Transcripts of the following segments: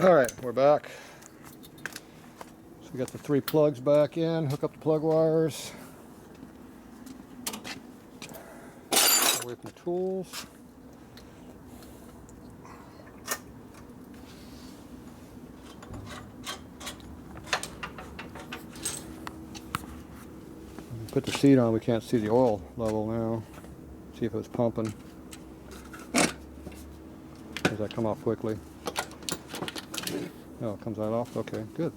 Alright, we're back. So we got the 3 plugs back in, hook up the plug wires. Away from the tools. Put the seat on, we can't see the oil level now. See if it's pumping. Does that come off quickly? Oh, it comes right off? Okay, good.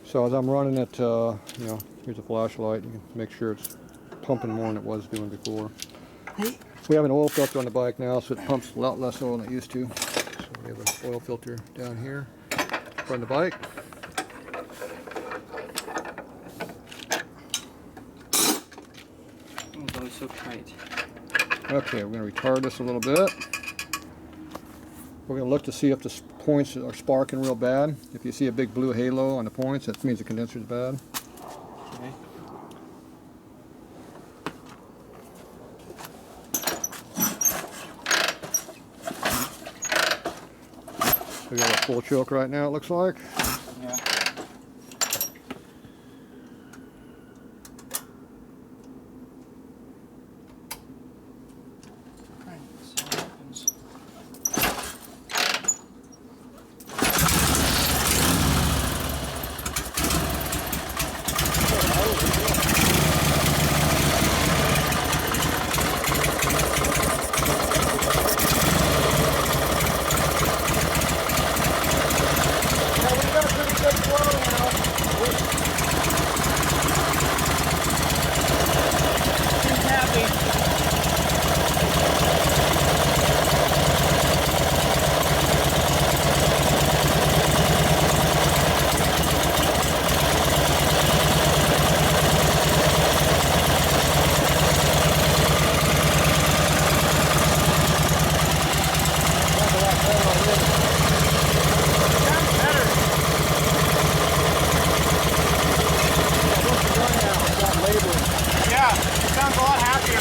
So as I'm running it, you know, here's a flashlight. You can make sure it's pumping more than it was doing before. We have an oil filter on the bike now, so it pumps a lot less oil than it used to. So we have an oil filter down here on the bike. Oh, that was so tight. Okay, we're going to retard this a little bit. We're going to look to see if the points are sparking real bad. If you see a big blue halo on the points, that means the condenser is bad. Okay. We got a full choke right now, it looks like. Yeah. Alright, so what happens? Sounds a lot happier.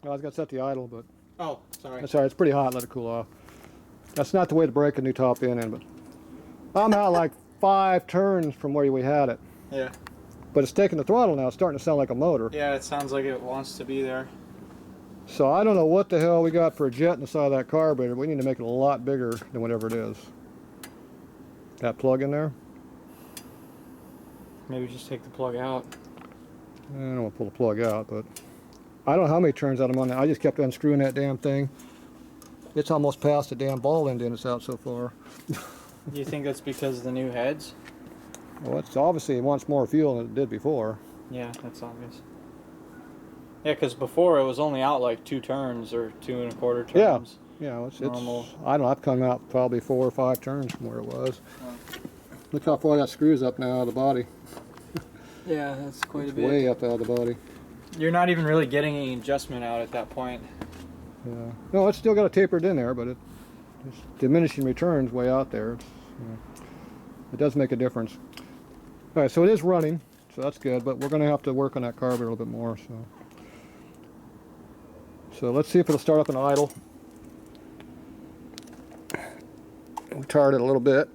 I was going to set the idle, but Oh, sorry. that's all right. It's pretty hot. Let it cool off. That's not the way to break a new top end in, but I'm out like 5 turns from where we had it. Yeah. But it's taking the throttle now. It's starting to sound like a motor. Yeah, it sounds like it wants to be there. So I don't know what the hell we got for a jet in the side of that carburetor. We need to make it a lot bigger than whatever it is. That plug in there? Maybe just take the plug out. I don't want to pull the plug out, but I don't know how many turns out I'm on that. I just kept unscrewing that damn thing. It's almost past the damn ball end and it's out so far. Do you think that's because of the new heads? Well, it's obviously it wants more fuel than it did before. Yeah, that's obvious. Yeah, because before it was only out like 2 turns or 2 1/4 Yeah. turns. Yeah, it's Normal. I don't know, I've come out probably 4 or 5 turns from where it was. Oh. Look how far that screw's up now out of the body. Yeah, that's quite It's a bit. way up out of the body. You're not even really getting any adjustment out at that point. Yeah. No, it's still got a tapered in there, but it's diminishing returns way out there. It does make a difference. All right, so it is running, so that's good, but we're going to have to work on that carb a little bit more. So let's see if it'll start up in idle. We tired it a little bit,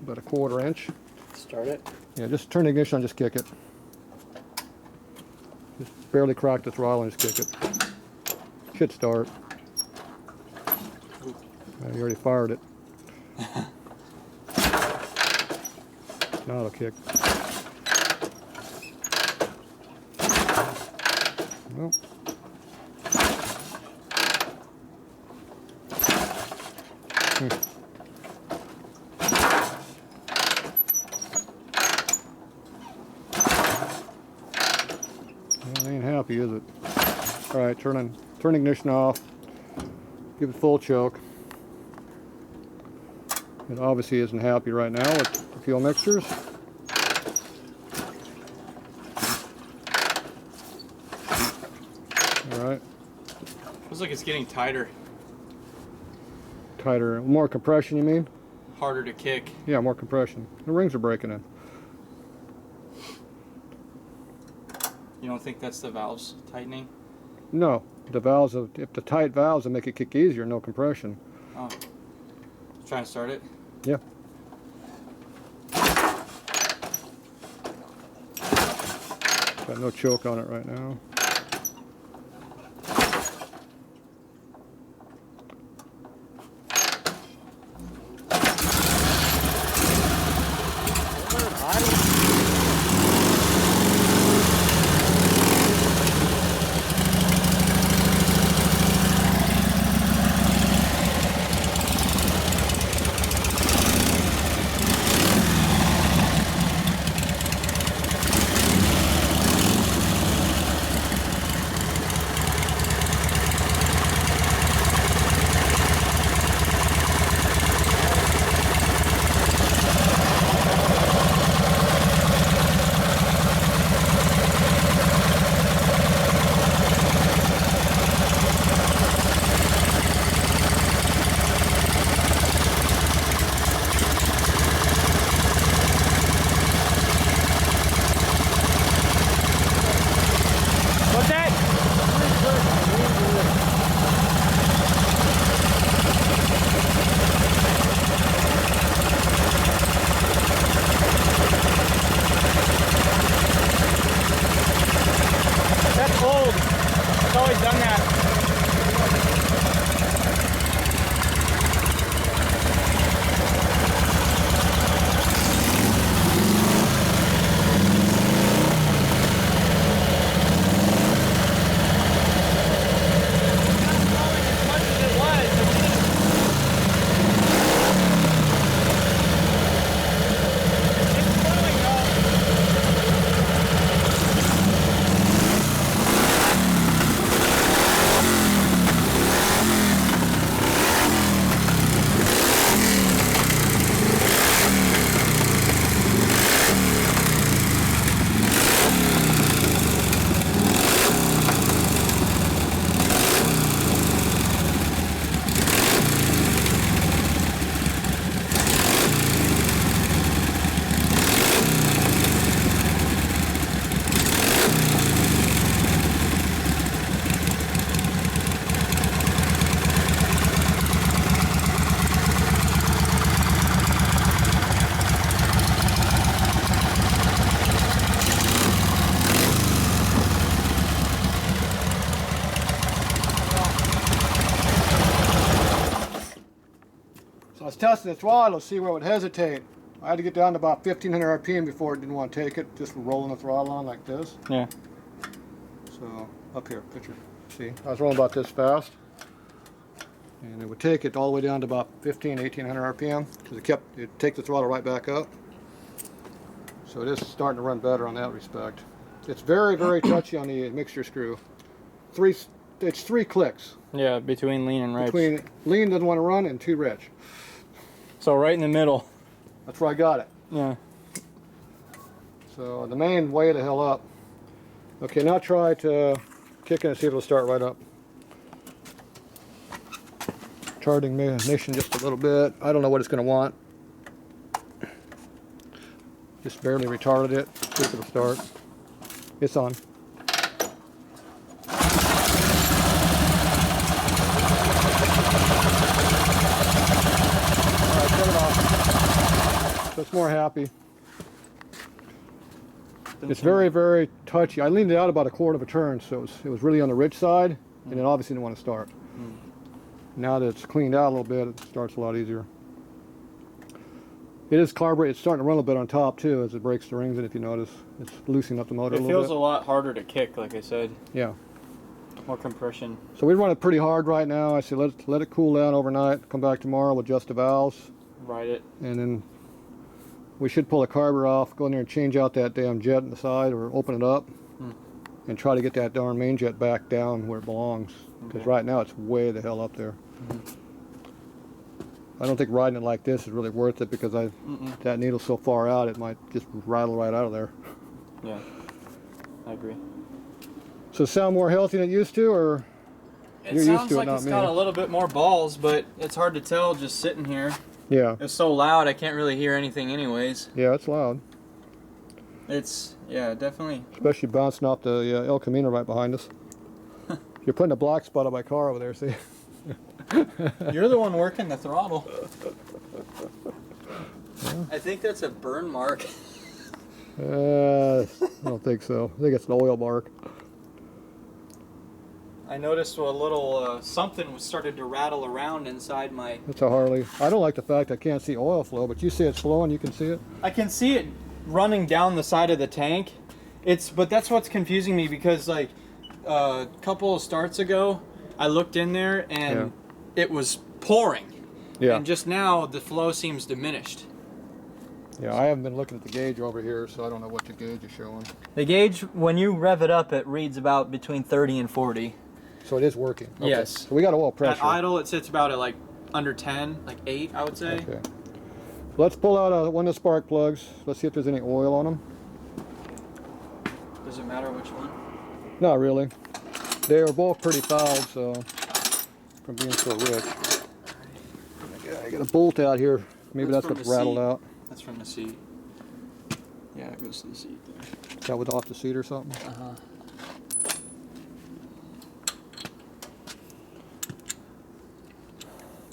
about a 1/4 inch. Start it. Yeah, just turn the ignition on, just kick it. Just barely crack the throttle and just kick it. Should start. You already fired it. Now it'll kick. Well. Well, it ain't happy, is it? All right, turn ignition off. Give it full choke. It obviously isn't happy right now with the fuel mixtures. All right. Feels like it's getting tighter. Tighter, more compression, you mean? Harder to kick. Yeah, more compression. The rings are breaking in. You don't think that's the valves tightening? No, the valves, if the tight valves will make it kick easier, no compression. Oh. Trying to start it? Yeah. Got no choke on it right now. I was testing the throttle to see where it would hesitate. I had to get down to about 1500 RPM before it didn't want to take it, just rolling the throttle on like this. Yeah. So, up here, picture. See, I was rolling about this fast. And it would take it all the way down to about 1800 RPM, because it'd take the throttle right back up. So it is starting to run better on that respect. It's very, very touchy on the mixture screw. It's 3 clicks. Yeah, between lean and rich. Between lean doesn't want to run and too rich. So right in the middle. That's where I got it. Yeah. So the main way the hell up. Okay, now try to kick it and see if it'll start right up. Charting ignition just a little bit. I don't know what it's going to want. Just barely retarded it. See if it'll start. It's on. Alright, turn it off. So it's more happy. It's very, very touchy. I leaned it out about a quarter of a turn, so it was really on the rich side, and it obviously didn't want to start. Now that it's cleaned out a little bit, it starts a lot easier. It is carbureted. It's starting to run a bit on top too as it breaks the rings in. If you notice, it's loosening up the motor a little bit. It feels a lot harder to kick, like I said. Yeah. More compression. So we run it pretty hard right now. I say let it cool down overnight. Come back tomorrow, we'll adjust the valves. Ride it. And then we should pull the carburetor off, go in there and change out that damn jet on the side, or open it up, and try to get that darn main jet back down where it belongs. Because right now it's way the hell up there. I don't think riding it like this is really worth it because that needle's so far out it might just rattle right out of there. Yeah, I agree. So it sound more healthy than it used to, or It sounds like it's got a little bit more balls, but it's hard to tell just sitting here. Yeah. It's so loud I can't really hear anything anyways. Yeah, it's loud. It's, yeah, definitely. Especially bouncing off the El Camino right behind us. You're putting a black spot on my car over there, see? You're the one working the throttle. I think that's a burn mark. I don't think so. I think it's an oil mark. I noticed a little something started to rattle around inside my... It's a Harley. I don't like the fact I can't see oil flow, but you see it's flowing, you can see it? I can see it running down the side of the tank. But that's what's confusing me because like a couple of starts ago, I looked in there and it was pouring. Yeah. And just now the flow seems diminished. Yeah, I haven't been looking at the gauge over here, so I don't know what the gauge is showing. The gauge, when you rev it up, it reads about between 30 and 40. So it is working. Okay. Yes. So we got oil pressure. At idle, it sits about at like under 10, like 8, I would say. Okay. Let's pull out one of the spark plugs. Let's see if there's any oil on them. Does it matter which one? Not really. They are both pretty fouled, so from being so rich. I got a bolt out here. Maybe that's what's rattled out. That's from the seat. Yeah, it goes to the seat there. Is that was off the seat or something? Uh-huh.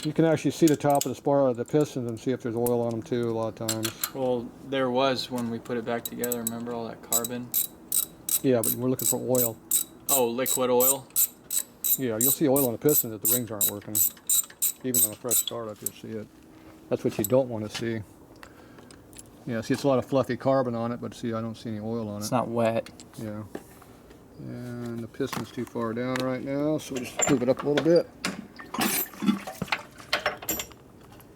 You can actually see the top of the spar of the pistons and see if there's oil on them too a lot of times. Well, there was when we put it back together. Remember all that carbon? Yeah, but we're looking for oil. Oh, liquid oil? Yeah, you'll see oil on the pistons if the rings aren't working. Even on a fresh startup, you'll see it. That's what you don't want to see. Yeah, see, it's a lot of fluffy carbon on it, but see, I don't see any oil on it. It's not wet. Yeah. And the piston's too far down right now, so we'll just move it up a little bit.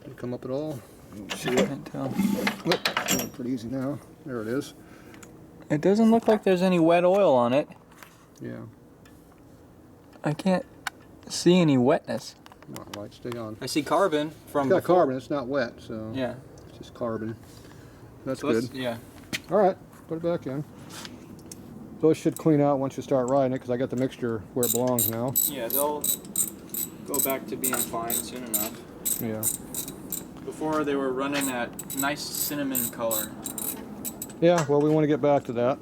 Did it come up at all? See it? I can't tell. Whoop, it's going pretty easy now. There it is. It doesn't look like there's any wet oil on it. Yeah. I can't see any wetness. Come on, light, stay on. I see carbon from It's got carbon, it's not wet, so yeah, it's just carbon. That's so good. Yeah. All right, put it back in. Those should clean out once you start riding it, because I got the mixture where it belongs now. Yeah, they'll go back to being fine soon enough. Yeah. Before they were running that nice cinnamon color. Yeah, well, we want to get back to that.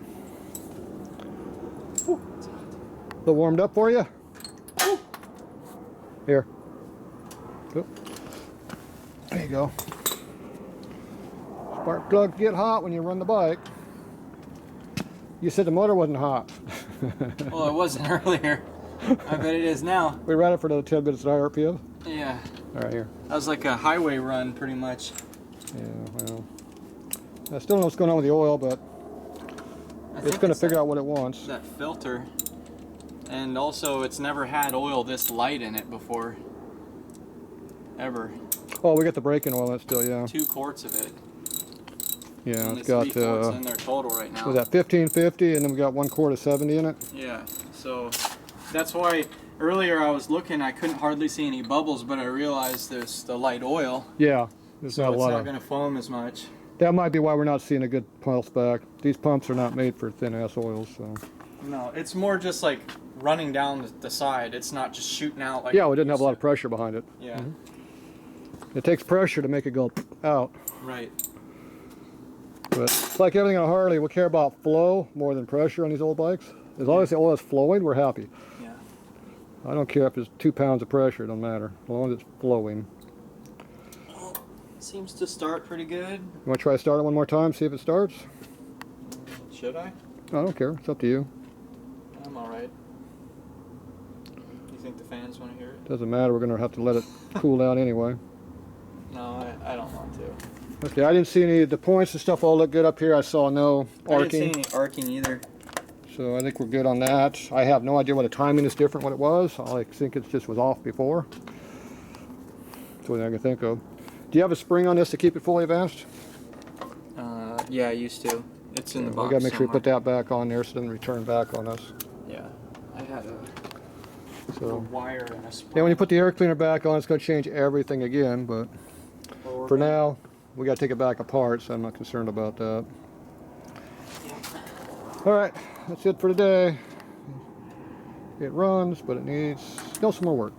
Whew. A little warmed up for you? Whew. Here. Oop. There you go. Spark plugs get hot when you run the bike. You said the motor wasn't hot. Well, it wasn't earlier. I bet it is now. We ran it for another 10 minutes at RPM. Yeah. All right, here. That was like a highway run, pretty much. Yeah, well. I still don't know what's going on with the oil, but it's going to figure out what it wants. That filter. And also, it's never had oil this light in it before. Ever. Oh, we got the braking oil in it still, yeah. 2 quarts of it. Yeah, Only it's got 3 quarts in there total right now. was that 1550, and then we got 1 quart of 70 in it. Yeah, so that's why earlier I was looking, I couldn't hardly see any bubbles, but I realized there's the light oil. Yeah, there's So not a it's lot not of. going to foam as much. That might be why we're not seeing a good pulse back. These pumps are not made for thin ass oils, so. No, it's more just like running down the side. It's not just shooting out like. Yeah, we didn't have a lot of pressure behind it. Yeah. It takes pressure to make it go out. Right. But it's like everything on a Harley, we care about flow more than pressure on these old bikes. As long as the oil is flowing, we're happy. Yeah. I don't care if it's 2 pounds of pressure, it don't matter. As long as it's flowing. Well, seems to start pretty good. You want to try to start it one more time, see if it starts? Should I? I don't care, it's up to you. I'm alright. You think the fans want to hear it? Doesn't matter, we're going to have to let it cool down anyway. No, I don't want to. Okay, I didn't see any, the points and stuff all look good up here. I saw no arcing. I didn't see any arcing either. So I think we're good on that. I have no idea what the timing is different what it was. I think it just was off before. That's what I can think of. Do you have a spring on this to keep it fully advanced? Yeah, I used to. It's in the box. We gotta make sure we somewhere. put that back on there so it doesn't return back on us. Yeah, I had a So wire and a spring. yeah, when you put the air cleaner back on, it's gonna change everything again. But for now, we gotta take it back apart, so I'm not concerned about that. All right, that's it for today. It runs, but it needs still some more work.